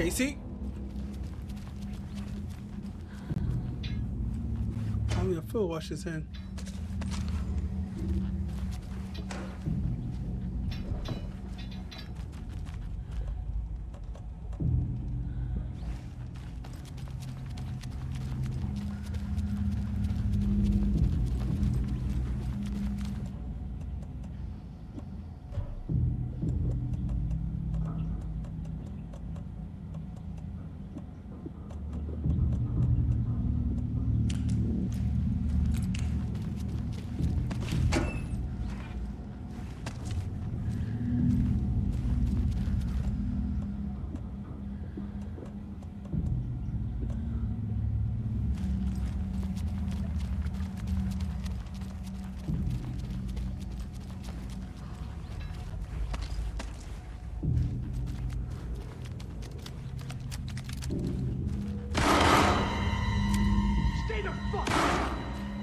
Casey? Only a fool wash his hand.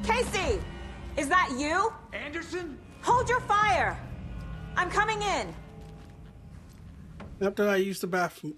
Casey! Is that you? Anderson? Hold your fire! I'm coming in! After I use the bathroom.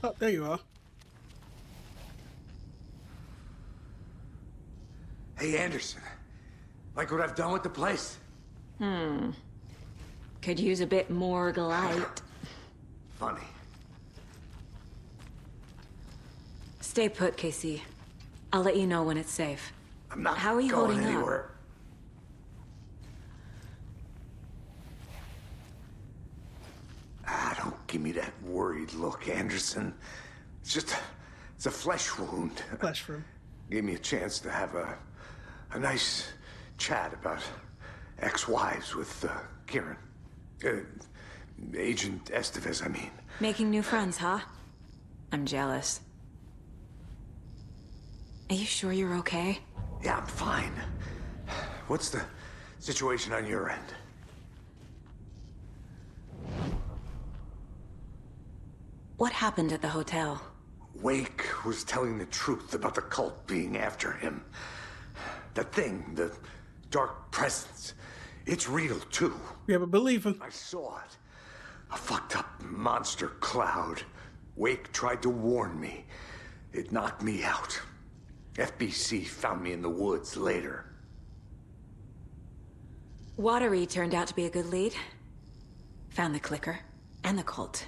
Oh, there you are. Hey, Anderson. Like what I've done with the place? Could use a bit more light. Funny. Stay put, Casey. I'll let you know when it's safe. I'm not How are you going holding up? anywhere. Don't give me that worried look, Anderson. It's a flesh wound. Flash room. Gave me a chance to have a nice chat about ex-wives with Kieran. Agent Estevez, I mean. Making new friends, huh? I'm jealous. Are you sure you're okay? Yeah, I'm fine. What's the situation on your end? What happened at the hotel? Wake was telling the truth about the cult being after him. That thing, the dark presence, it's real too. We have a believer. I saw it. A fucked up monster cloud. Wake tried to warn me. It knocked me out. FBC found me in the woods later. Watery turned out to be a good lead. Found the clicker and the cult.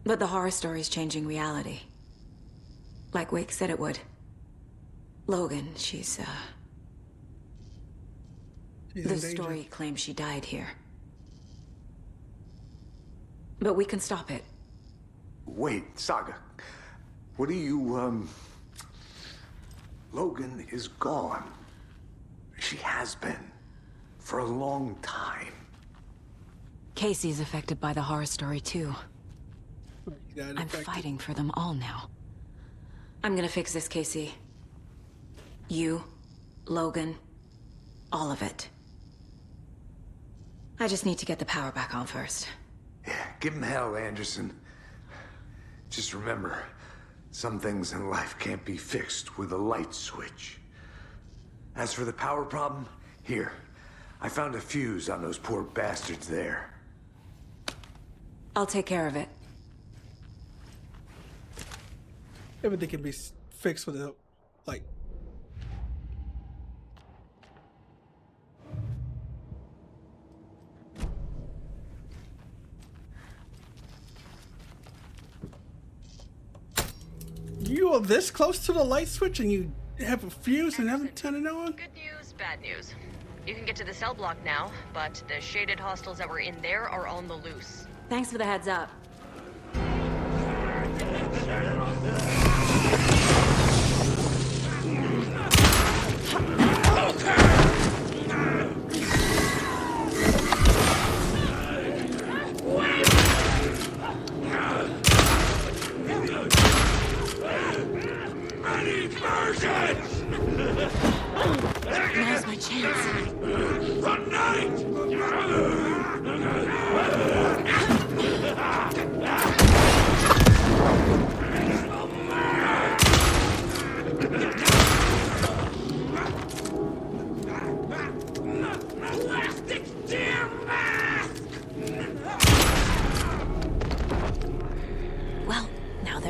But the horror story's changing reality. Like Wake said it would. Logan, she's She's the in danger. story claims she died here. But we can stop it. Wait, Saga. What do you, Logan is gone. She has been. For a long time. Casey's affected by the horror story too. You got it I'm affected. fighting for them all now. I'm gonna fix this, Casey. You, Logan, all of it. I just need to get the power back on first. Yeah, give him hell, Anderson. Just remember, some things in life can't be fixed with a light switch. As for the power problem, here. I found a fuse on those poor bastards there. I'll take care of it. Everything can be fixed with a light. You are this close to the light switch and you have a fuse and haven't turned it on? Good news, bad news. You can get to the cell block now, but the shaded hostels that were in there are on the loose. Thanks for the heads up.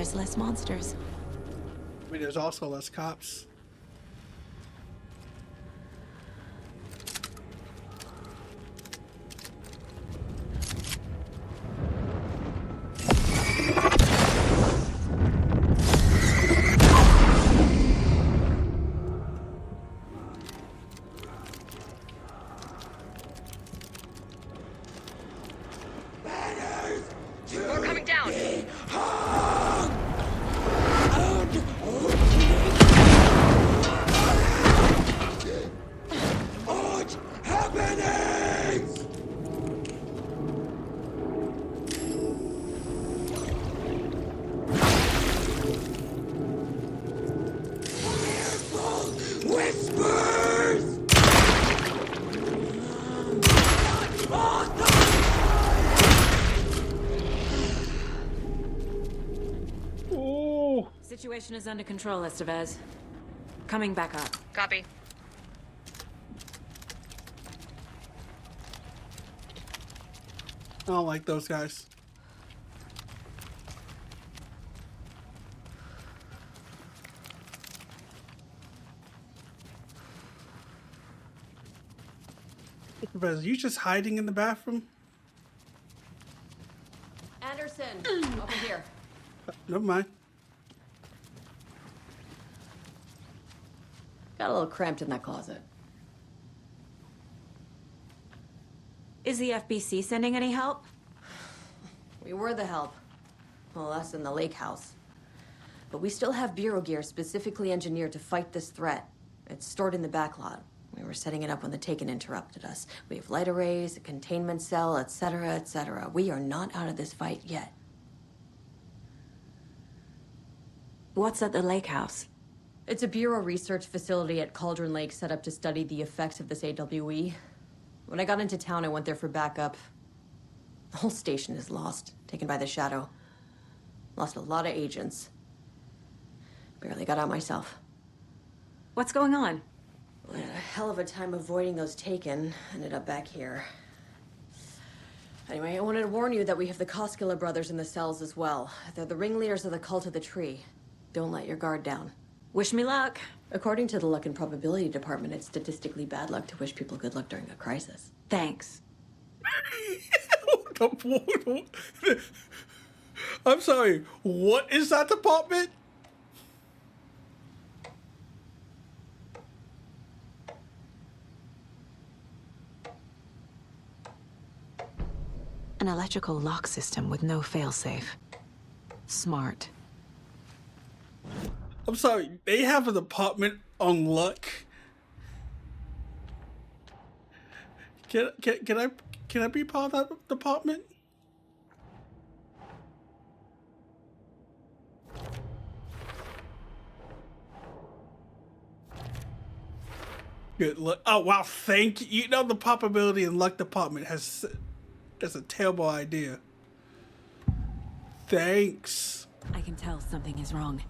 there's less monsters. I mean, there's also less cops. More coming down. What's happening? Whispers! Oh, Situation is under control, Estevez. Coming back up. Copy. I don't like those guys. Are you just hiding in the bathroom? Anderson, over here. Never mind. Got a little cramped in that closet. Is the FBC sending any help? We were the help. Well, us in the lake house. But we still have bureau gear specifically engineered to fight this threat. It's stored in the backlot. We were setting it up when the Taken interrupted us. We have light arrays, a containment cell, etc., etc. We are not out of this fight yet. What's at the lake house? It's a bureau research facility at Cauldron Lake set up to study the effects of this AWE. When I got into town, I went there for backup. The whole station is lost, taken by the Shadow. Lost a lot of agents. Barely got out myself. What's going on? I had a hell of a time avoiding those Taken. Ended up back here. Anyway, I wanted to warn you that we have the Koskela brothers in the cells as well. They're the ringleaders of the Cult of the Tree. Don't let your guard down. Wish me luck. According to the Luck and Probability Department, it's statistically bad luck to wish people good luck during a crisis. Thanks. I'm sorry. What is that department? An electrical lock system with no failsafe. Smart. I'm sorry. They have a department on luck. Can I be part of that department? Good luck. Oh wow, thank you. You know the probability and luck department has that's a terrible idea. Thanks. I can tell something is wrong.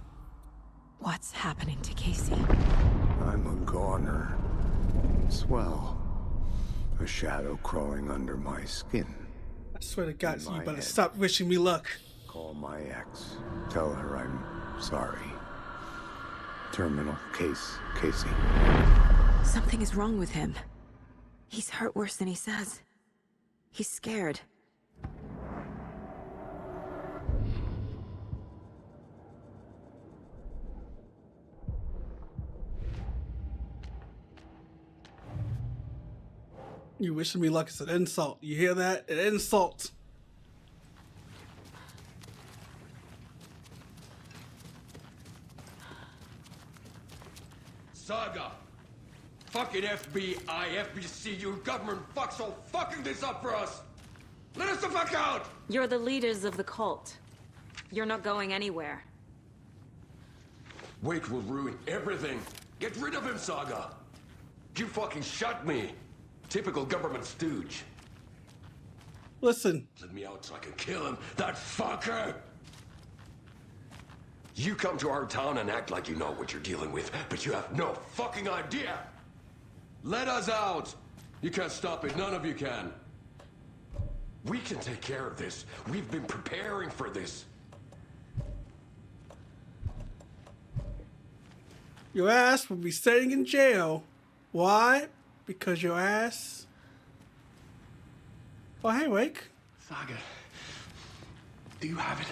What's happening to Casey? I'm a goner. Swell. A shadow crawling under my skin. I swear to God, In so you my better head. stop wishing me luck. Call my ex. Tell her I'm sorry. Terminal case, Casey. Something is wrong with him. He's hurt worse than he says. He's scared. You wishing me luck is an insult. You hear that? An insult. Saga! Fucking FBI, FBC, you government fucks all fucking this up for us! Let us the fuck out! You're the leaders of the cult. You're not going anywhere. Wake will ruin everything. Get rid of him, Saga! You fucking shot me! Typical government stooge. Listen, Let me out so I can kill him, that fucker! You come to our town and act like you know what you're dealing with, but you have no fucking idea! Let us out! You can't stop it, none of you can. We can take care of this. We've been preparing for this. Your ass will be sitting in jail. Why? Because your ass... Oh, hey, Wake. Saga, do you have it?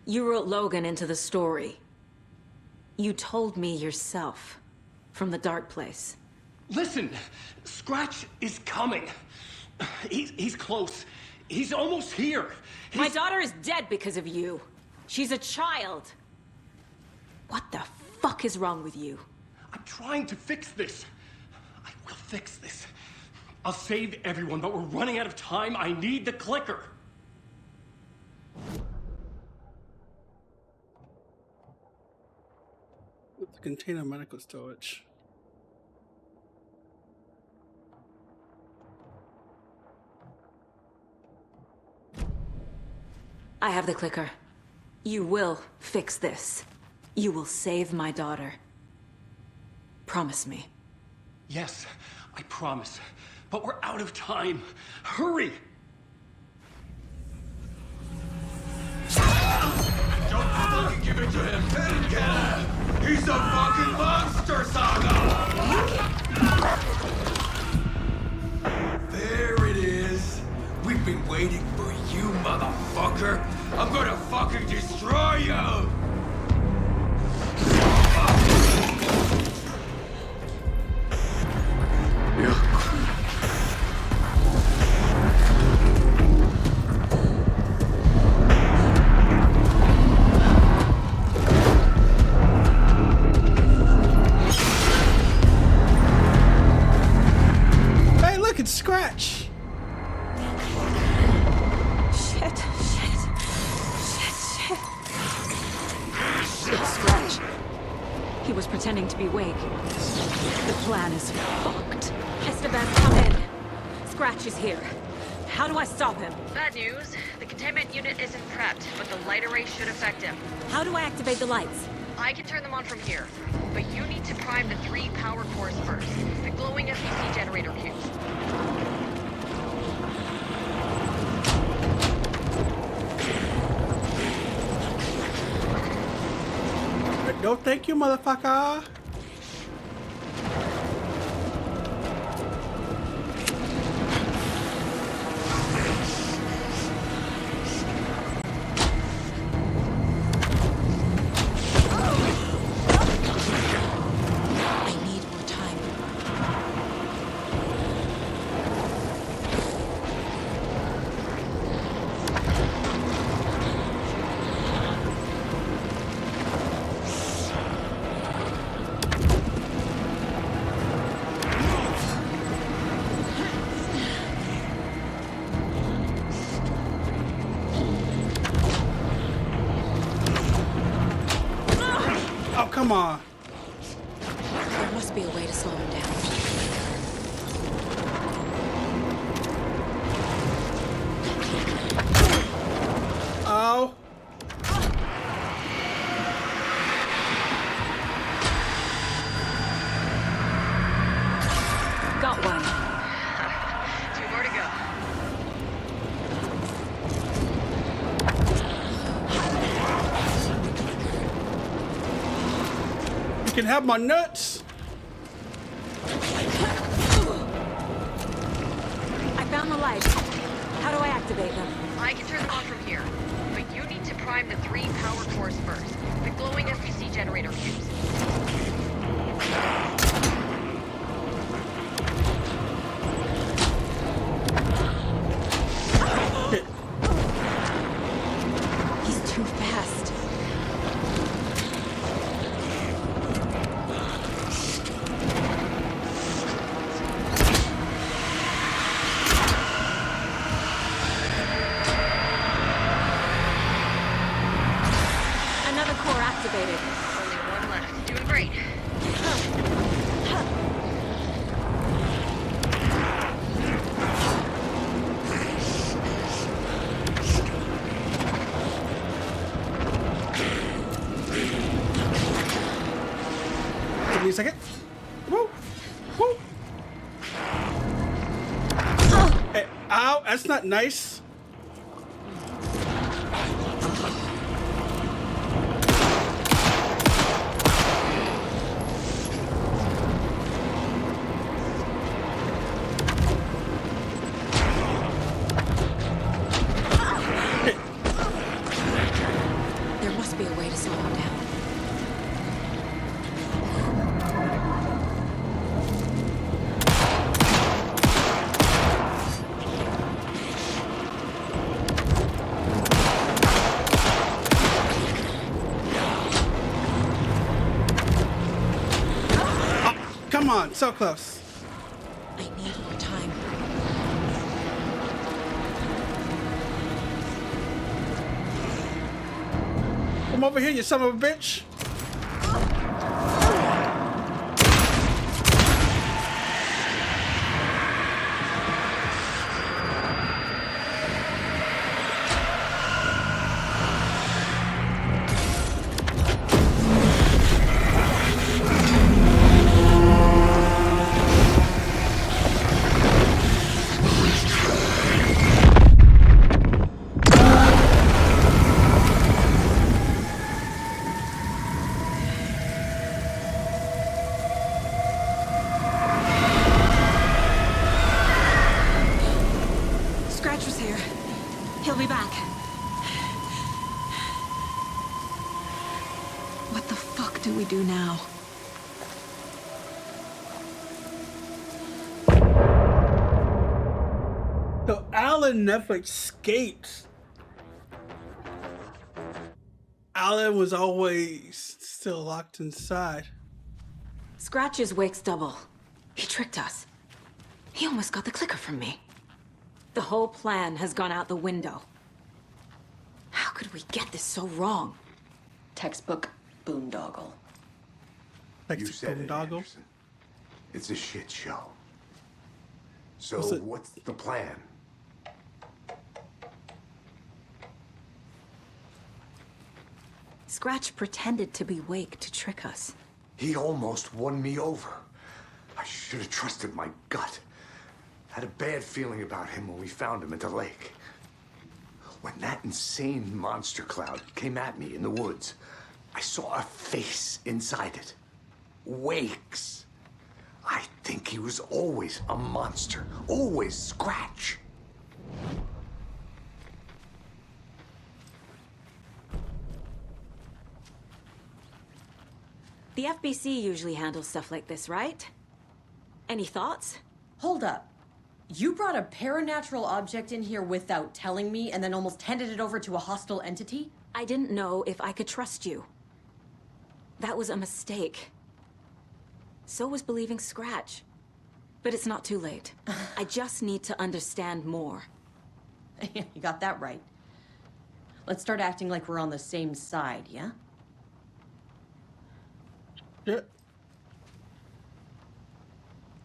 You wrote Logan into the story. You told me yourself. From the dark place. Listen, Scratch is coming. He's close. He's almost here. My daughter is dead because of you. She's a child. What the fuck is wrong with you? I'm trying to fix this. I will fix this. I'll save everyone, but we're running out of time. I need the clicker. Container medical storage. I have the clicker. You will fix this. You will save my daughter. Promise me. Yes, I promise. But we're out of time. Hurry! Don't fucking give it to him! Get him! He's a fucking monster, Saga! There it is. We've been waiting for you, motherfucker. I'm gonna fucking destroy you! Hey, look, it's Scratch. Shit. It's Scratch. He was pretending to be Wake. The plan is fucked. Esteban, come in. Scratch is here. How do I stop him? Bad news. The containment unit isn't prepped, but the light array should affect him. How do I activate the lights? I can turn them on from here, but you need to prime the 3 power cores first. The glowing FEC generator cubes. No, thank you, motherfucker. I need more time. Oh, come on. There must be a way to slow him down. Oh. Got one. 2 more to go. You can have my nuts. I found the lights. How do I activate them? I can turn them on from here, but you need to prime the 3 power cores first. The glowing FEC generator cubes. He's too fast. Another core activated. Only 1 left. Doing great. Give me a second. Woo. Woo. Hey, ow, that's not nice. Come on, so close. I need more time. Come over here, you son of a bitch. Scratch was here. He'll be back. What the fuck do we do now? So Alan never escaped. Alan was always still locked inside. Scratch's Wake's double. He tricked us. He almost got the clicker from me. The whole plan has gone out the window. How could we get this so wrong? Textbook boondoggle. You said it, Doggle. Anderson. It's a shit show. So What's it? what's the plan? Scratch pretended to be Wake to trick us. He almost won me over. I should have trusted my gut. Had a bad feeling about him when we found him at the lake. When that insane monster cloud came at me in the woods, I saw a face inside it. Wake's. I think he was always a monster. Always Scratch. The FBC usually handles stuff like this, right? Any thoughts? Hold up. You brought a paranatural object in here without telling me and then almost handed it over to a hostile entity? I didn't know if I could trust you. That was a mistake. So was believing Scratch. But it's not too late. I just need to understand more. You got that right. Let's start acting like we're on the same side, yeah? Yeah.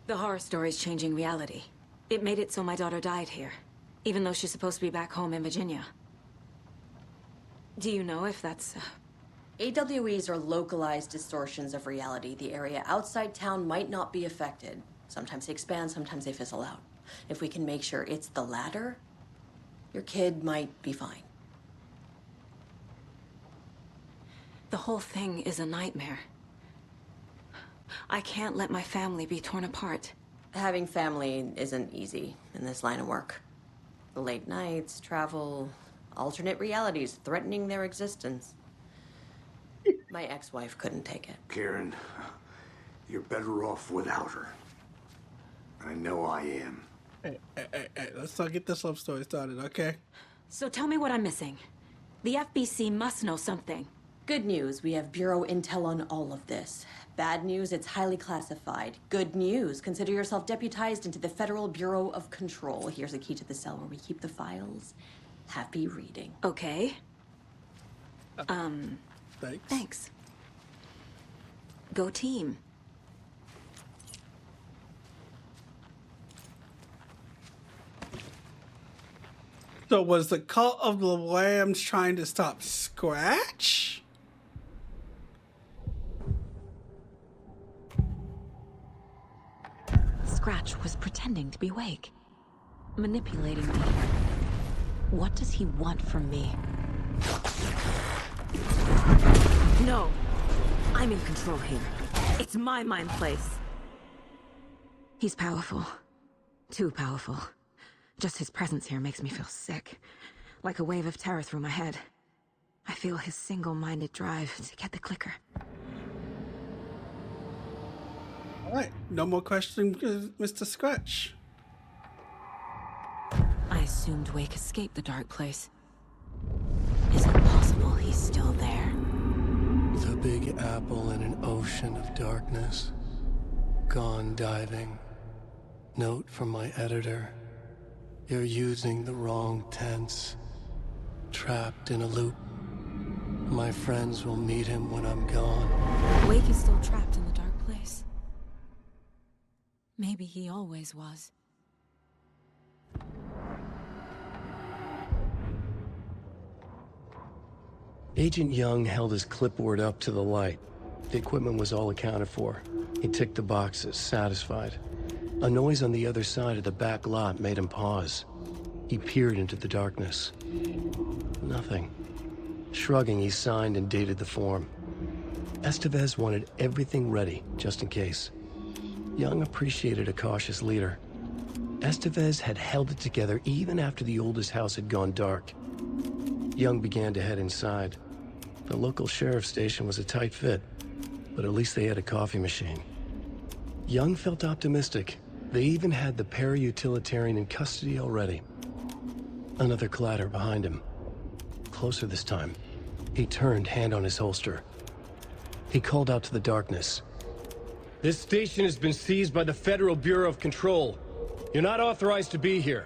The horror story's changing reality. It made it so my daughter died here, even though she's supposed to be back home in Virginia. Do you know if that's... AWEs are localized distortions of reality. The area outside town might not be affected. Sometimes they expand, sometimes they fizzle out. If we can make sure it's the latter, your kid might be fine. The whole thing is a nightmare. I can't let my family be torn apart. Having family isn't easy in this line of work. The late nights, travel, alternate realities threatening their existence. My ex-wife couldn't take it. Karen, you're better off without her. I know I am. Hey, let's not get this love story started, okay? So tell me what I'm missing. The FBC must know something. Good news, we have Bureau intel on all of this. Bad news, it's highly classified. Good news, consider yourself deputized into the Federal Bureau of Control. Here's a key to the cell where we keep the files. Happy reading. Okay. Thanks. Thanks. Go team. So was the Cult of the Lambs trying to stop Scratch? Scratch was pretending to be Wake. Manipulating me. What does he want from me? No. I'm in control here. It's my mind place. He's powerful. Too powerful. Just his presence here makes me feel sick. Like a wave of terror through my head. I feel his single-minded drive to get the clicker. All right, no more questions, Mr. Scratch. I assumed Wake escaped the dark place. Is it possible he's still there? The Big Apple in an ocean of darkness. gone diving. Note from my editor. You're using the wrong tense. Trapped in a loop. My friends will meet him when I'm gone. Wake is still trapped in the dark place. Maybe he always was. Agent Young held his clipboard up to the light. The equipment was all accounted for. He ticked the boxes, satisfied. A noise on the other side of the back lot made him pause. He peered into the darkness. Nothing. Shrugging, he signed and dated the form. Estevez wanted everything ready, just in case. Young appreciated a cautious leader. Estevez had held it together even after the oldest house had gone dark. Young began to head inside. The local sheriff's station was a tight fit, but at least they had a coffee machine. Young felt optimistic. They even had the para-utilitarian in custody already. Another clatter behind him. Closer this time. He turned, hand on his holster. He called out to the darkness. This station has been seized by the Federal Bureau of Control. You're not authorized to be here.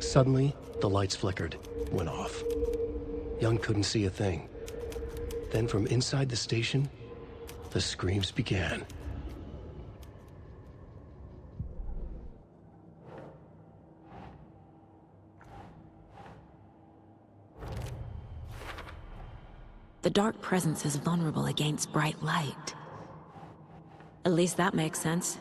Suddenly, the lights flickered, went off. Young couldn't see a thing. Then from inside the station, the screams began. The dark presence is vulnerable against bright light. At least that makes sense.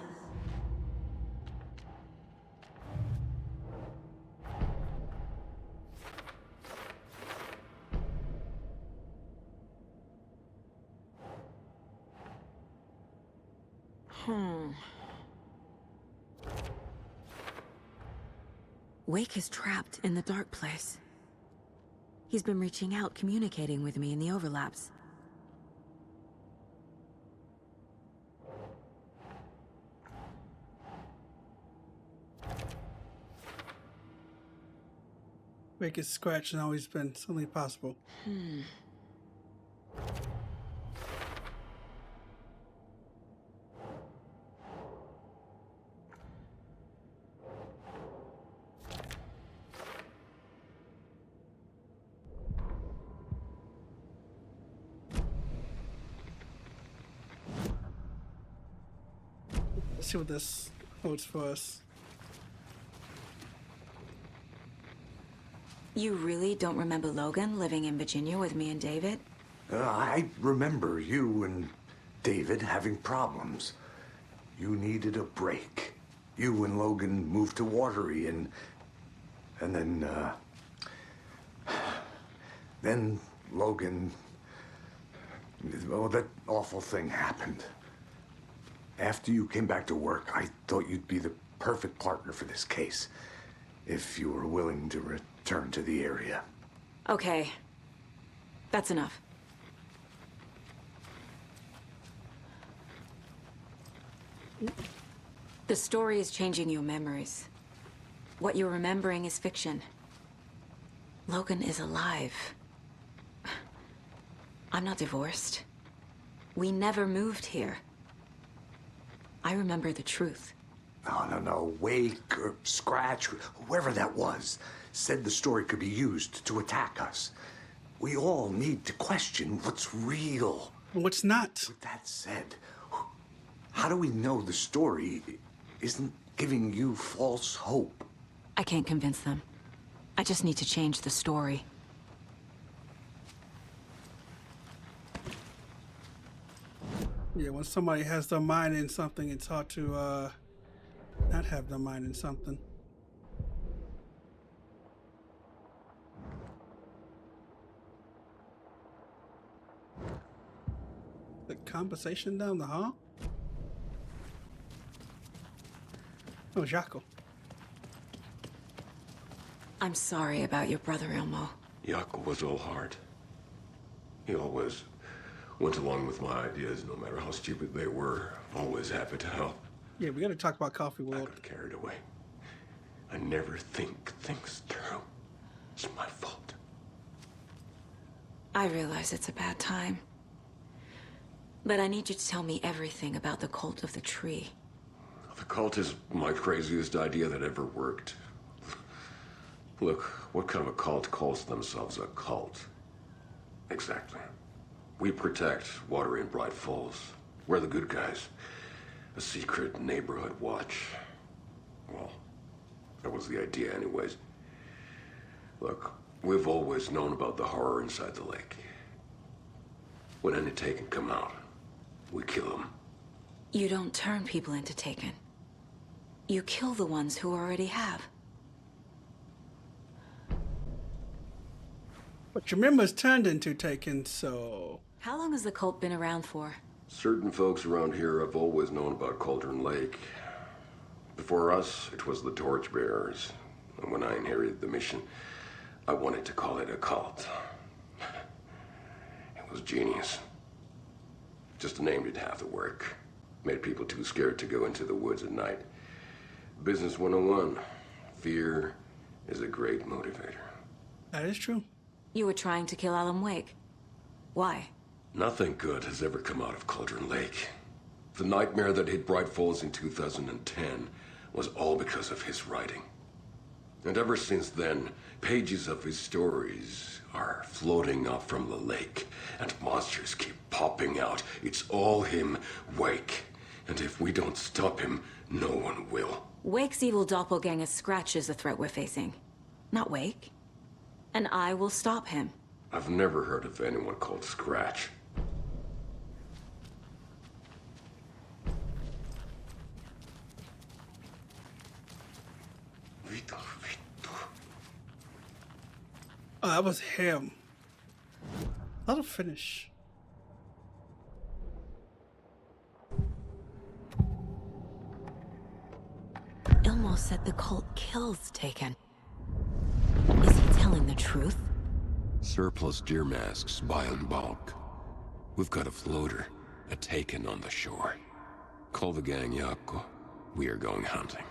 Wake is trapped in the dark place. He's been reaching out, communicating with me in the overlaps. Make it scratch and always been suddenly possible. Let's see what this holds for us. You really don't remember Logan living in Virginia with me and David? I remember you and David having problems. You needed a break. You and Logan moved to Watery and then Logan, well, that awful thing happened. After you came back to work, I thought you'd be the perfect partner for this case, if you were willing to return to the area. Okay. That's enough. The story is changing your memories. What you're remembering is fiction. Logan is alive. I'm not divorced. We never moved here. I remember the truth. No. Wake or Scratch, whoever that was, said the story could be used to attack us. We all need to question what's real. What's not? With that said, how do we know the story isn't giving you false hope? I can't convince them. I just need to change the story. Yeah, when somebody has their mind in something, it's hard to not have their mind in something. The conversation down the hall? Oh, Jaco. I'm sorry about your brother, Ilmo. Jaco was all heart. He always went along with my ideas, no matter how stupid they were. Always happy to help. Yeah, we gotta talk about Coffee I World. got carried away. I never think things through. It's my fault. I realize it's a bad time. But I need you to tell me everything about the Cult of the Tree. The cult is my craziest idea that ever worked. Look, what kind of a cult calls themselves a cult? Exactly. We protect water in Bright Falls. We're the good guys. A secret neighborhood watch. Well, that was the idea anyways. Look, we've always known about the horror inside the lake. When any Taken come out, we kill them. You don't turn people into Taken. You kill the ones who already have. But your members turned into Taken, so... How long has the cult been around for? Certain folks around here have always known about Cauldron Lake. Before us, it was the Torchbearers. And when I inherited the mission, I wanted to call it a cult. It was genius. Just a name did half the work. Made people too scared to go into the woods at night. Business 101. Fear is a great motivator. That is true. You were trying to kill Alan Wake. Why? Nothing good has ever come out of Cauldron Lake. The nightmare that hit Bright Falls in 2010 was all because of his writing. And ever since then, pages of his stories are floating up from the lake, and monsters keep popping out. It's all him, Wake. And if we don't stop him, no one will. Wake's evil doppelganger Scratch is the threat we're facing. Not Wake. And I will stop him. I've never heard of anyone called Scratch. Oh, that was him. That'll finish. Ilmo said the cult kills Taken. Is he telling the truth? Surplus deer masks buy in bulk. We've got a floater, a Taken on the shore. Call the gang Yako. We are going hunting.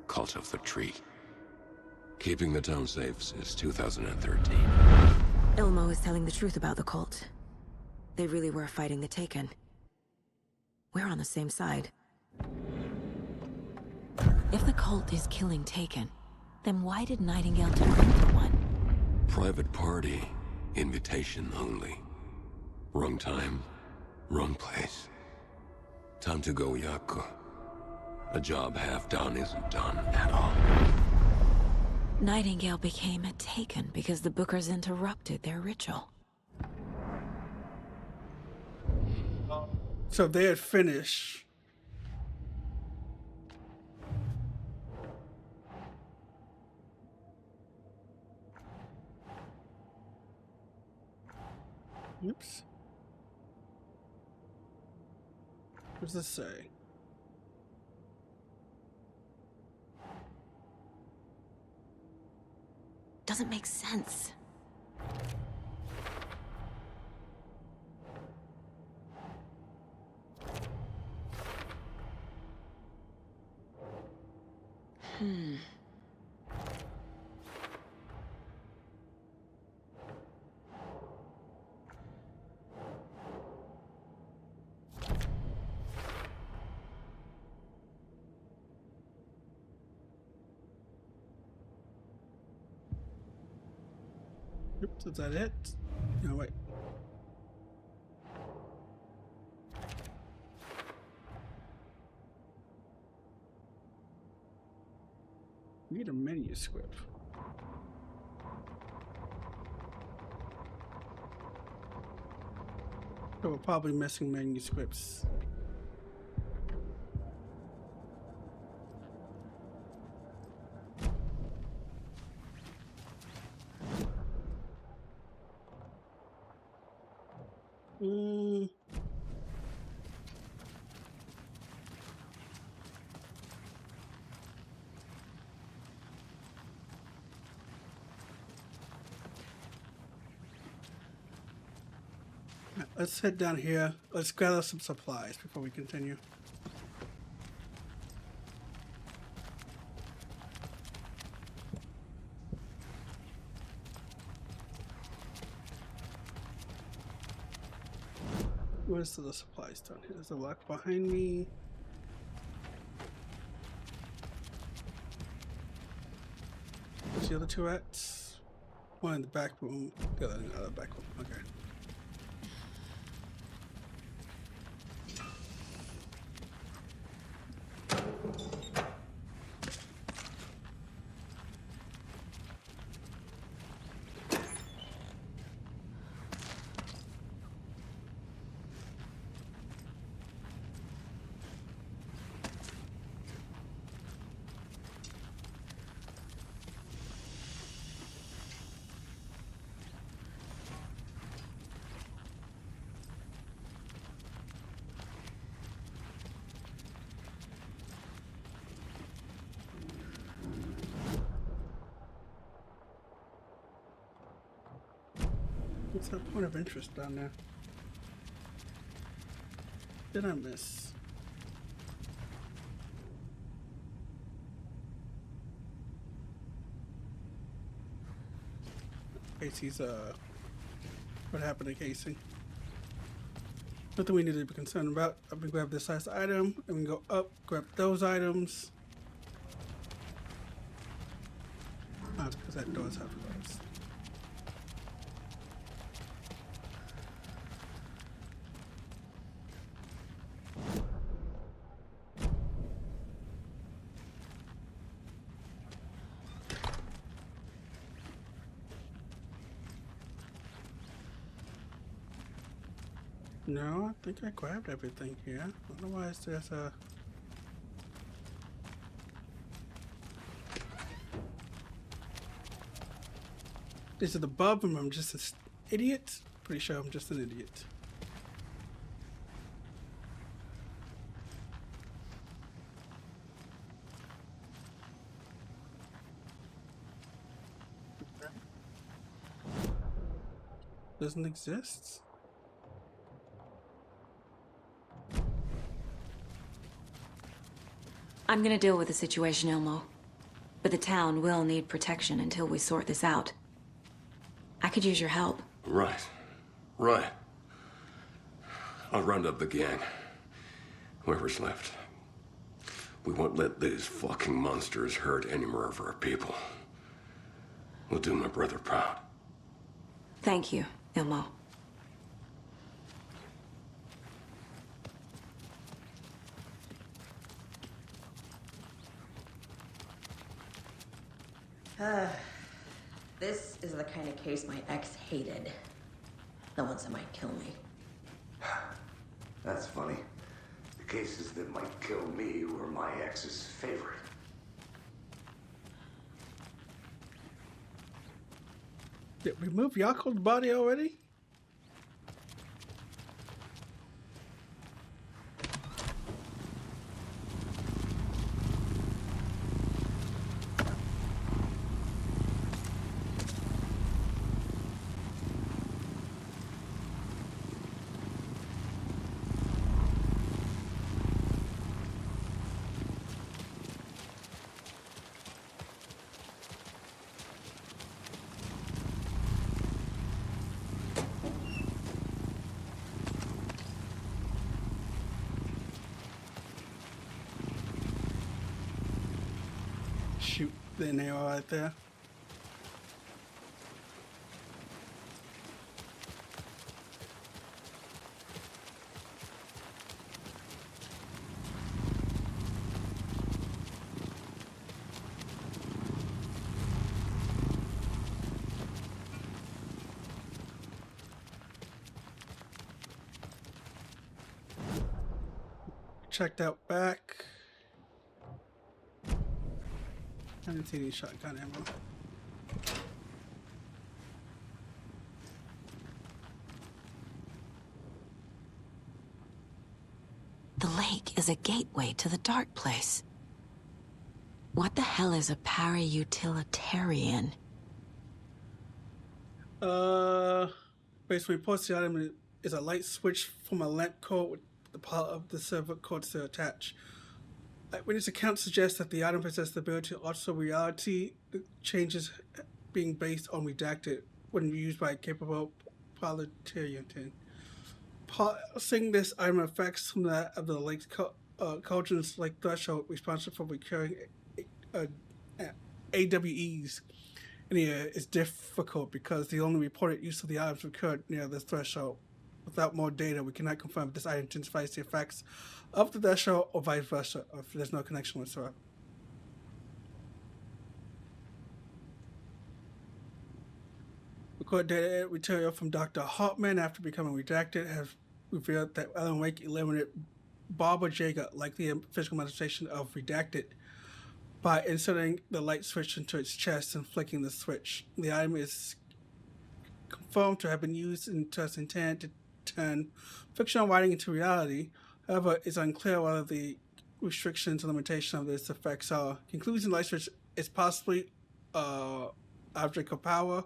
Cult of the Tree. Keeping the town safe since 2013. Ilmo is telling the truth about the cult. They really were fighting the Taken. We're on the same side. If the cult is killing Taken, then why did Nightingale turn into one? Private party. Invitation only. Wrong time, wrong place. Time to go, Yako. A job half done isn't done at all. Nightingale became a Taken because the Bookers interrupted their ritual. So they had finished. Oops. What does this say? Doesn't make sense. Oops, is that it? No, wait. Need a manuscript. So we're probably missing manuscripts. Let's head down here. Let's gather some supplies before we continue. Where's the supplies down here? There's a lock behind me. the other two at? One in the back room, the other in the other back room. Okay. What's that point of interest down there? Did I miss? Casey's, what happened to Casey? Nothing we need to be concerned about. I'm gonna grab this last item, and we can go up, grab those items. Ah, it's because that door's half closed. No, I think I grabbed everything here. Otherwise, there's a... Is it above him? I'm just an idiot? Pretty sure I'm just an idiot. Doesn't exist? I'm gonna deal with the situation, Ilmo. But the town will need protection until we sort this out. I could use your help. Right. Right. I'll round up the gang. Whoever's left. We won't let these fucking monsters hurt any more of our people. We'll do my brother proud. Thank you, Ilmo. This is the kind of case my ex hated. The ones that might kill me. That's funny. The cases that might kill me were my ex's favorite. Did we move Yako's body already? Shoot the nail right there. Checked out back. I didn't see any shotgun ammo. The lake is a gateway to the dark place. What the hell is a para-utilitarian? Basically, reports the item is a light switch from a lamp cord with the part of the server cords to attach. Witness account suggests that the item possesses the ability to alter reality, the changes being based on redacted when used by a capable parliamentarian. Parsing this item affects from that of the lake's cauldron's lake threshold responsible for recurring AWEs. is difficult because the only reported use of the items occurred near the threshold. Without more data, we cannot confirm if this item intensifies the effects of the threshold or vice versa, or if there's no connection whatsoever. Record data material from Dr. Hartman after becoming redacted has revealed that Alan Wake eliminated Barbara Jager, likely a physical manifestation of redacted, by inserting the light switch into its chest and flicking the switch. The item is confirmed to have been used in 2010 to turn fictional writing into reality. However, it's unclear whether the restrictions and limitation of its effects are. Conclusion: light switch is possibly object of power,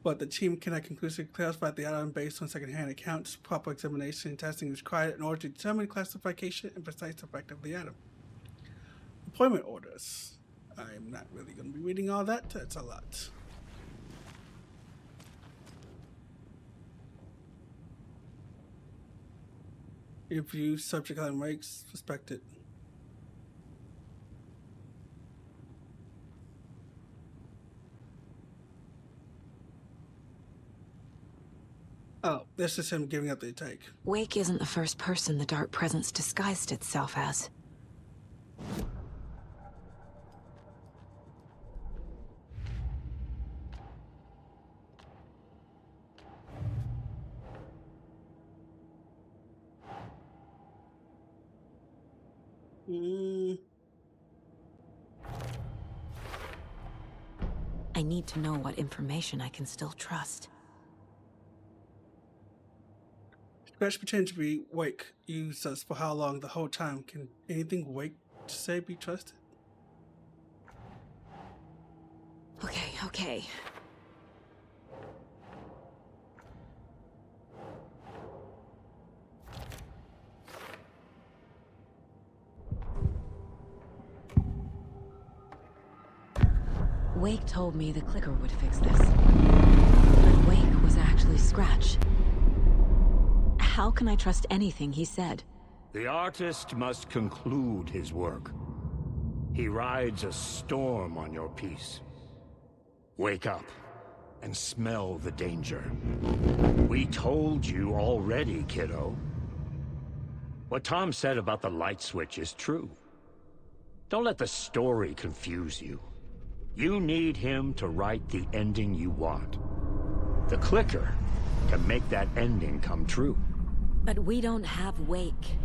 but the team cannot conclusively clarify the item based on secondhand accounts. Proper examination and testing is required in order to determine classification and precise effect of the item. Employment orders. I'm not really going to be reading all that. That's a lot. Review subject line ranks suspected. Oh, this is him giving up the take. Wake isn't the first person the dark presence disguised itself as. I need to know what information I can still trust. Scratch pretends to be Wake. Used us for how long? The whole time. Can anything Wake say be trusted? Okay. Wake told me the clicker would fix this. But Wake was actually Scratch. How can I trust anything he said? The artist must conclude his work. He rides a storm on your piece. Wake up and smell the danger. We told you already, kiddo. What Tom said about the light switch is true. Don't let the story confuse you. You need him to write the ending you want. The clicker can make that ending come true. But we don't have Wake.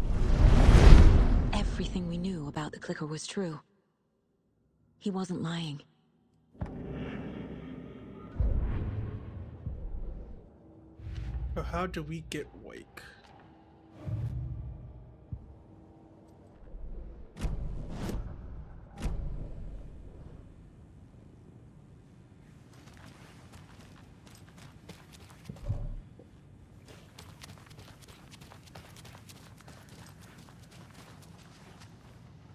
Everything we knew about the clicker was true. He wasn't lying. So how do we get Wake?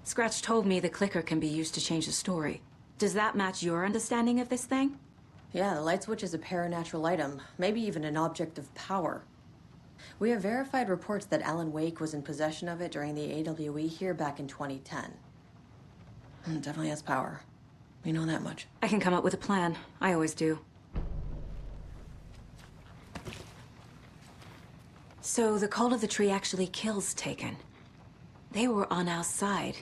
Scratch told me the clicker can be used to change the story. Does that match your understanding of this thing? Yeah, the light switch is a paranatural item, maybe even an object of power. We have verified reports that Alan Wake was in possession of it during the AWE here back in 2010. It definitely has power. We know that much. I can come up with a plan. I always do. So the Cult of the Tree actually kills Taken. They were on our side,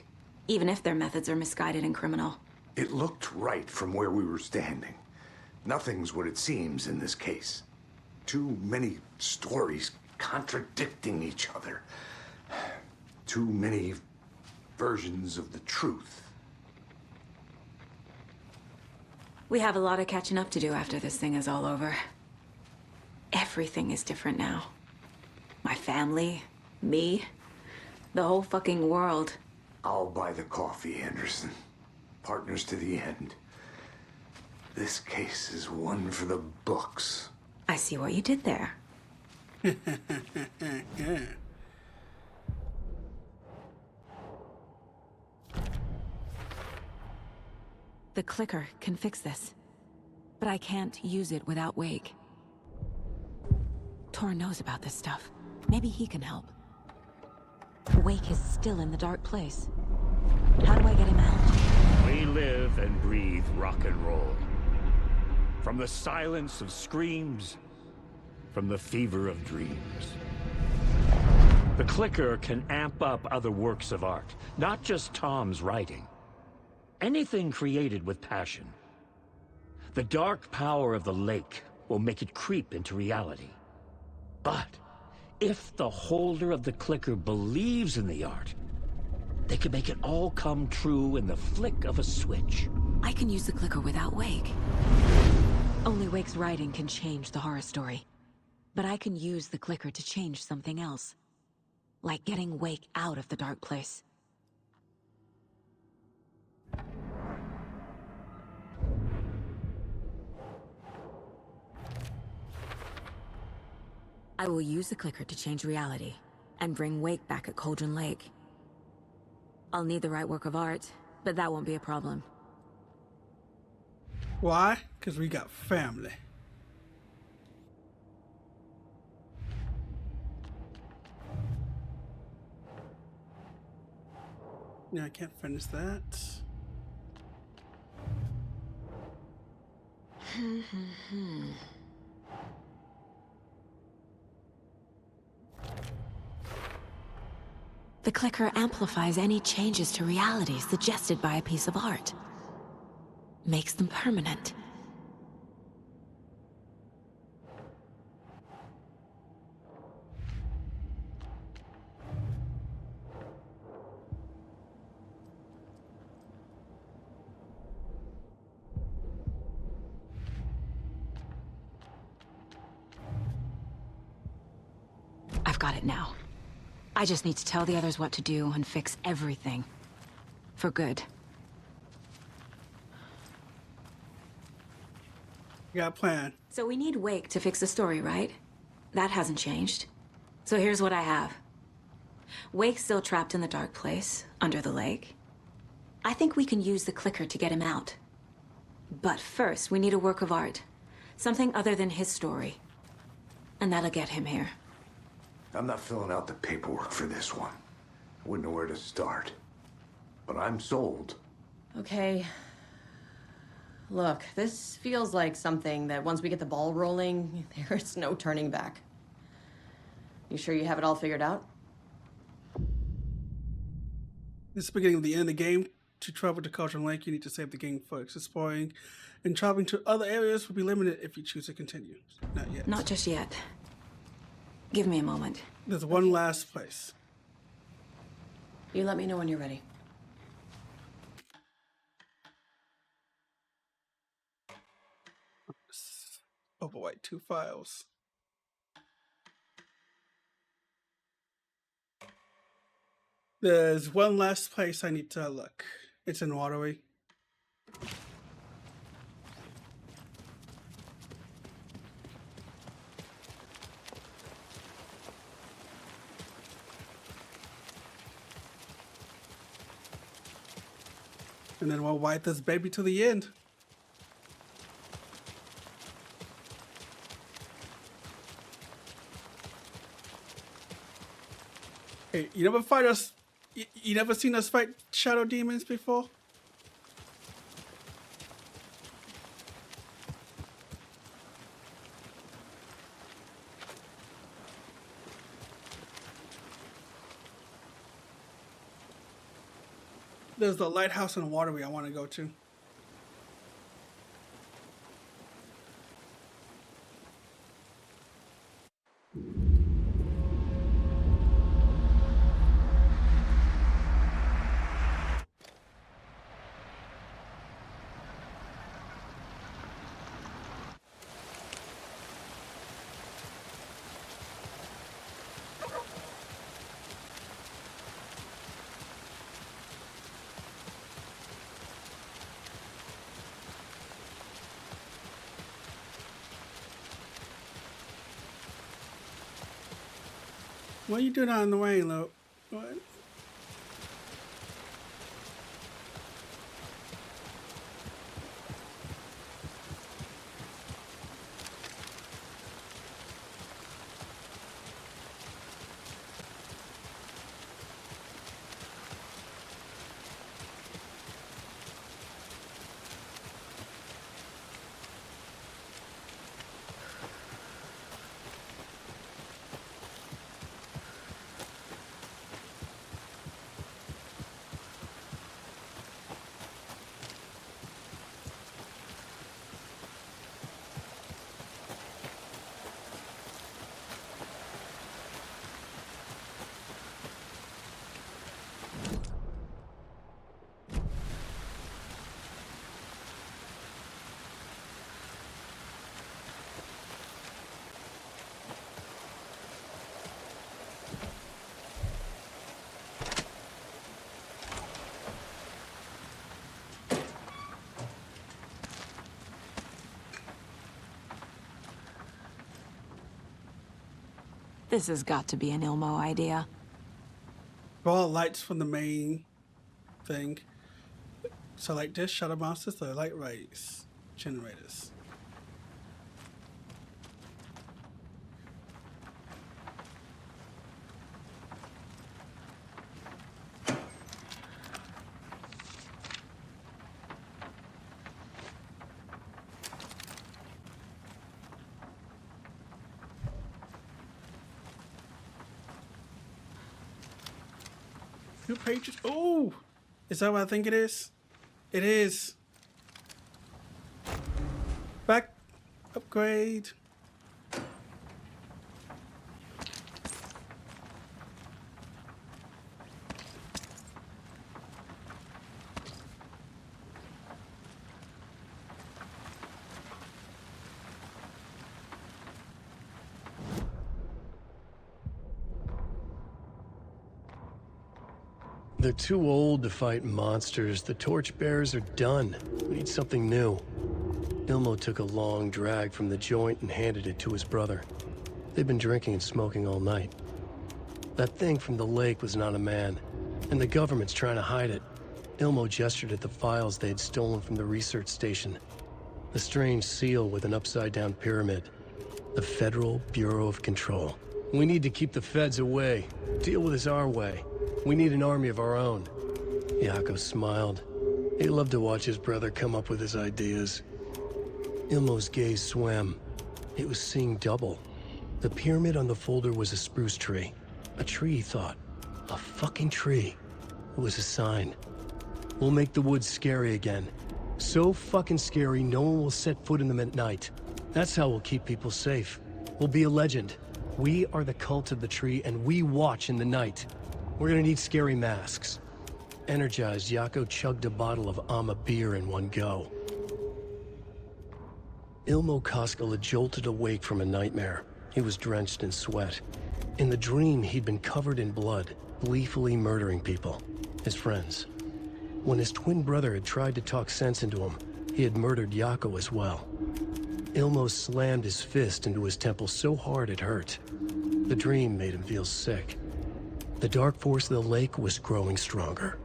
even if their methods are misguided and criminal. It looked right from where we were standing. Nothing's what it seems in this case. Too many stories contradicting each other. Too many versions of the truth. We have a lot of catching up to do after this thing is all over. Everything is different now. My family, me, the whole fucking world. I'll buy the coffee, Anderson. Partners to the end. This case is one for the books. I see what you did there. The clicker can fix this, but I can't use it without Wake. Tor knows about this stuff. Maybe he can help. Wake is still in the dark place. How do I get him out? We live and breathe rock and roll. From the silence of screams, from the fever of dreams. The clicker can amp up other works of art, not just Tom's writing. Anything created with passion. The dark power of the lake will make it creep into reality. But if the holder of the clicker believes in the art, they can make it all come true in the flick of a switch. I can use the clicker without Wake. Only Wake's writing can change the horror story. But I can use the clicker to change something else. Like getting Wake out of the dark place. I will use the clicker to change reality, and bring Wake back at Cauldron Lake. I'll need the right work of art, but that won't be a problem. Why? Because we got family. Yeah, I can't finish that. The clicker amplifies any changes to reality suggested by a piece of art. Makes them permanent. I've got it now. I just need to tell the others what to do and fix everything. For good. You got a plan. So we need Wake to fix the story, right? That hasn't changed. So here's what I have. Wake's still trapped in the dark place, under the lake. I think we can use the clicker to get him out. But first, we need a work of art. Something other than his story. And that'll get him here. I'm not filling out the paperwork for this one. I wouldn't know where to start. But I'm sold. Okay. Look, this feels like something that once we get the ball rolling, there's no turning back. You sure you have it all figured out? This is the beginning of the end of the game. To travel to Cauldron Lake, you need to save the game first. Exploring and traveling to other areas will be limited if you choose to continue. Not yet. Not just yet. Give me a moment. There's one last place. You let me know when you're ready. Overwrite 2 files. There's one last place I need to look. It's in Waterway. And then we'll wipe this baby to the end. Hey, you never fight us? You never seen us fight shadow demons before? There's the lighthouse in Waterway I want to go to. What are you doing out in the way, Lo? What? This has got to be an Ilmo idea. All lights from the main thing. So like this, shadow monsters, the light rays generators. Two pages. Oh, is that what I think it is? It is. Back upgrade. They're too old to fight monsters. The torchbearers are done. We need something new. Ilmo took a long drag from the joint and handed it to his brother. They've been drinking and smoking all night. That thing from the lake was not a man, and the government's trying to hide it. Ilmo gestured at the files they had stolen from the research station. The strange seal with an upside-down pyramid. The Federal Bureau of Control. We need to keep the feds away. Deal with this our way. We need an army of our own. Yako smiled. He loved to watch his brother come up with his ideas. Ilmo's gaze swam. He was seeing double. The pyramid on the folder was a spruce tree. A tree, he thought. A fucking tree. It was a sign. We'll make the woods scary again. So fucking scary, no one will set foot in them at night. That's how we'll keep people safe. We'll be a legend. We are the cult of the tree, and we watch in the night. We're gonna need scary masks. Energized, Yako chugged a bottle of Ama beer in one go. Ilmo Koskela jolted awake from a nightmare. He was drenched in sweat. In the dream, he'd been covered in blood, gleefully murdering people, his friends. When his twin brother had tried to talk sense into him, he had murdered Yako as well. Ilmo slammed his fist into his temple so hard it hurt. The dream made him feel sick. The dark force of the lake was growing stronger.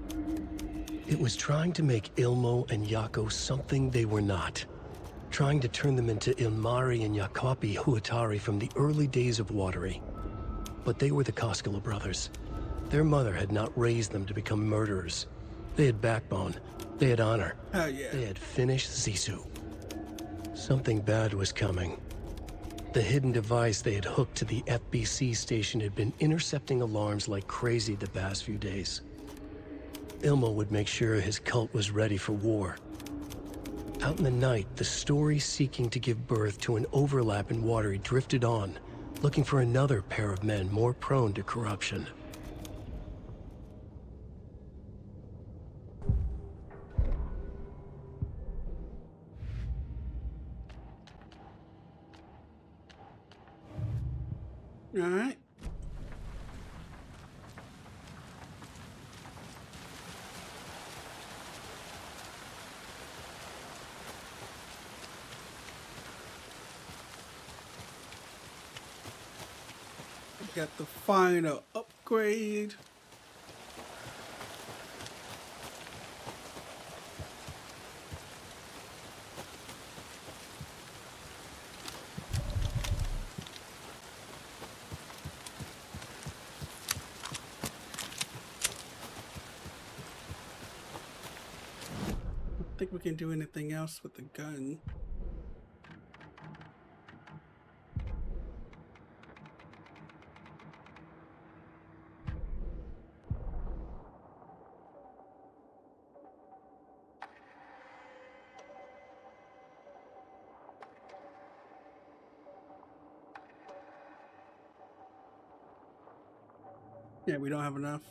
It was trying to make Ilmo and Yako something they were not. Trying to turn them into Ilmari and Yakapi Huatari from the early days of Watery. But they were the Koskela brothers. Their mother had not raised them to become murderers. They had backbone. They had honor. Oh yeah. They had finished Zissou. Something bad was coming. The hidden device they had hooked to the FBC station had been intercepting alarms like crazy the past few days. Ilmo would make sure his cult was ready for war. Out in the night, the story seeking to give birth to an overlap in Watery drifted on, looking for another pair of men more prone to corruption. All right. Got the final upgrade. I don't think we can do anything else with the gun. Yeah, we don't have enough.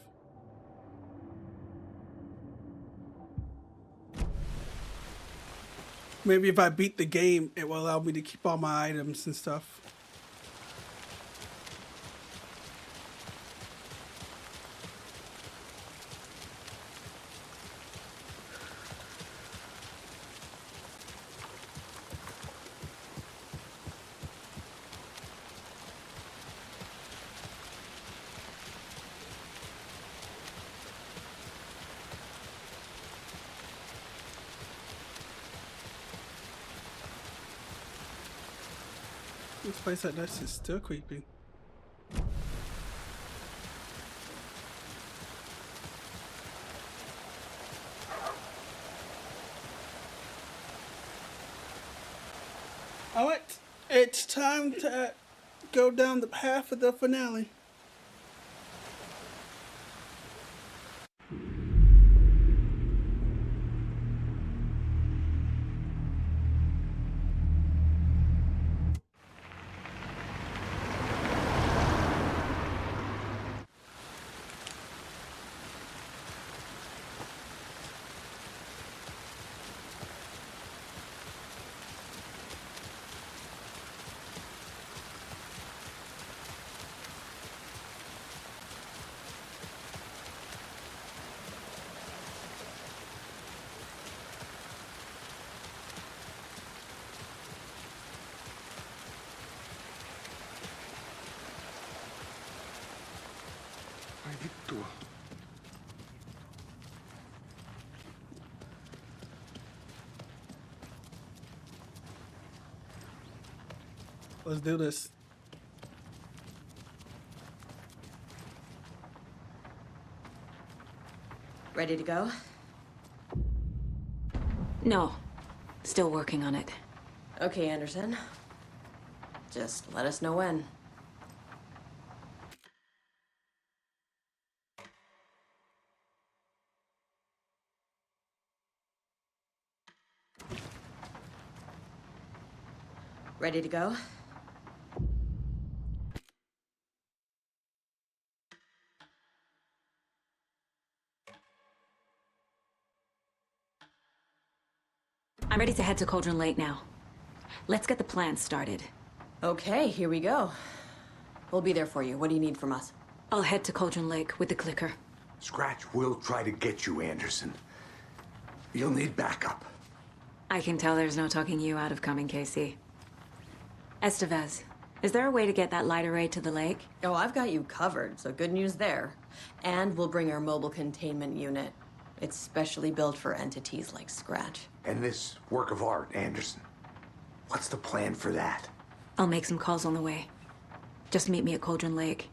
Maybe if I beat the game, it will allow me to keep all my items and stuff. This place like this is still creepy. Alright, it's time to go down the path of the finale. Ai vittu. Let's do this. Ready to go? No. Still working on it. Okay, Anderson. Just let us know when. Ready to go? I'm ready to head to Cauldron Lake now. Let's get the plans started. Okay, here we go. We'll be there for you. What do you need from us? I'll head to Cauldron Lake with the clicker. Scratch will try to get you, Anderson. You'll need backup. I can tell there's no talking you out of coming, Casey. Estevez, is there a way to get that light array to the lake? Oh, I've got you covered, so good news there. And we'll bring our mobile containment unit. It's specially built for entities like Scratch. And this work of art, Anderson. What's the plan for that? I'll make some calls on the way. Just meet me at Cauldron Lake.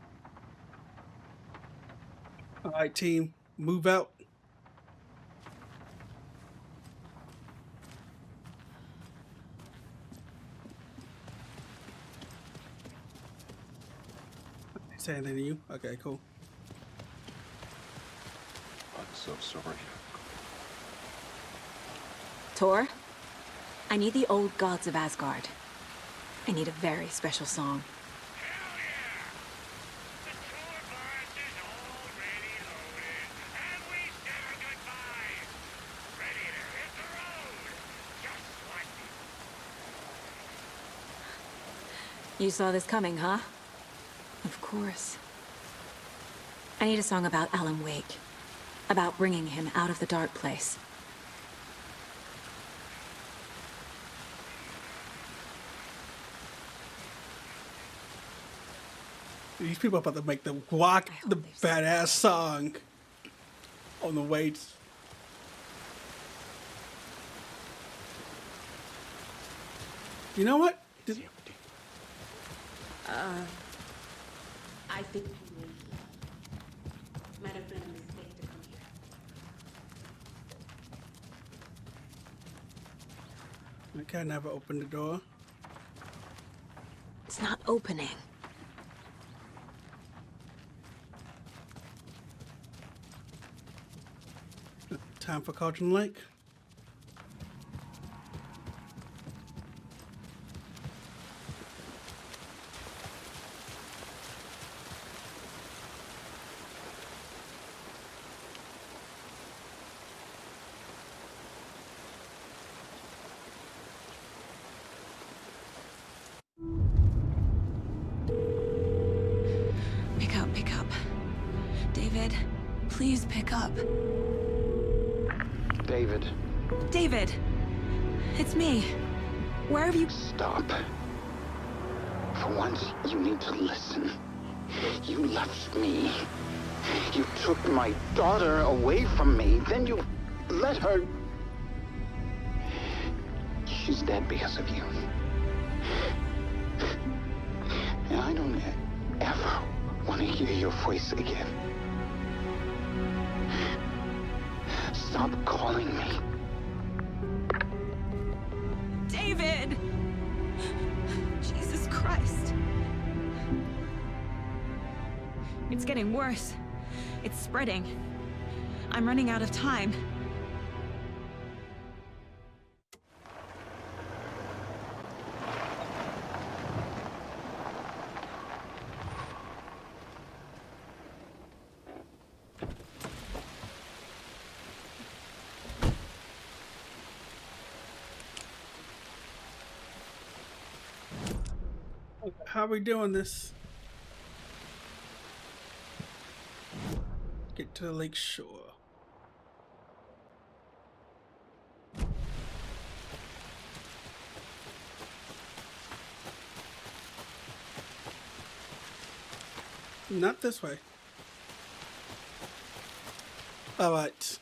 Alright, team, move out. Say anything to you? Okay, cool. I'm so sorry. Tor, I need the old gods of Asgard. I need a very special song. Hell yeah! The tour bus is already loaded, and we said our goodbyes. Ready to hit the road, just like You saw this coming, huh? Of course. I need a song about Alan Wake. About bringing him out of the dark place. These people are about to make the guac, the badass song on the way. You know what? I think we might have been a mistake to come here. Okay, I never opened the door. It's not opening. Time for Cauldron Lake. Pick up. David, please pick up. David. David! It's me. Where have you... Stop. For once, you need to listen. You left me. You took my daughter away from me. Then you let her... She's dead because of you. don't ever want to hear your voice again. Stop calling me. David! Jesus Christ. It's getting worse. It's spreading. I'm running out of time. How are we doing this? Get to the lake shore. Not this way. All right.